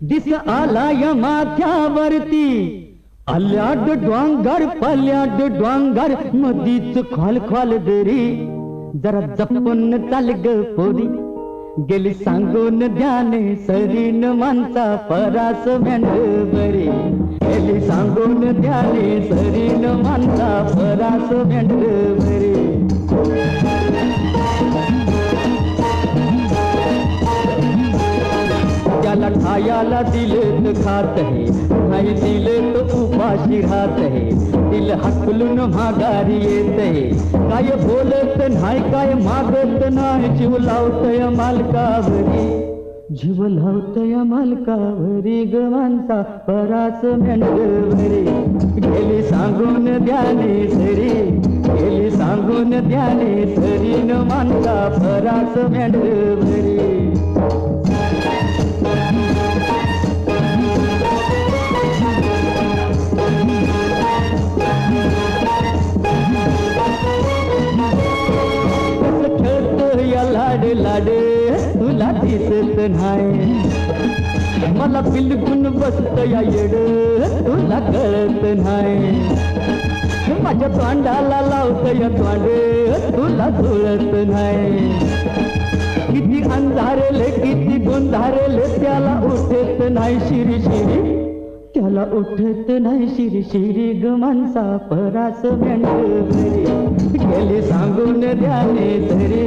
दिस आला या माथ्यावरती आल्याड डोंगर पल्याड डोंगर मधीच खोल खोल दरी जरा जपून चाल ग पोरी गेली सांगून ध्याने सरीन माणसा परास मेंढ बरी गेली सांगून ध्याने सरीन माणसा परास मेंढ बरी त्याला खायाला दिले तर खात है नाही दिले तो उपाशी राहत है दिल हकलून माघारी येत है काय बोलत नाही काय मागत नाही जीव लावतय मालकावरी जीव लावतय मालकावरी ग माणसा परास मेंढवरी गेली सांगून ध्याने सरी गेली सांगून ध्याने सरी न माणसा परास मेंढवरी लाडे तुला दिसत नाही मला बिलकुल बसत या येड तुला कळत नाही माझ्या तोंडाला लावत या तोंडे तुला जुळत नाही किती अंधारेले किती गोंधारेले त्याला उठत नाही शिरी शिरी त्याला उठत नाही शिरी शिरी ग माणसा परास मेंढवरी गेली सांगून ध्याने सरी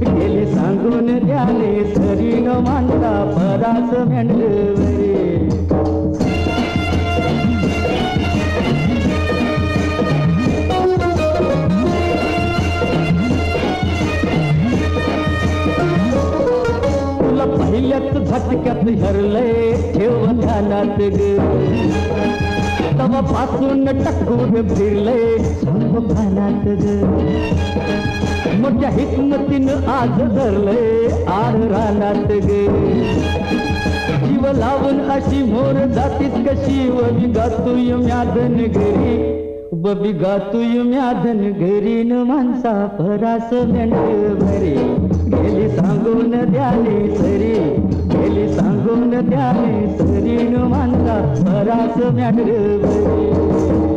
गेली सांगून ध्याने सरी न माणसा परास मेंढवरी तुला पहिल्याच झटक्यात हरलंय ठेव ध्यानात ग तवापासून टक्कूर फिरलंय भानात ग मोठ्या हिकमतीनं आज धरलंय आर रानात गे जीव लावून अशी मोर जातीस कशी व बिगातूय म्याधन घरी व बिगातूय म्याधन घरी न माणसा परास मेंढवरी गेली सांगून ध्याने सरी गेली सांगून ध्याने सरी न माणसा परास मेंढवरी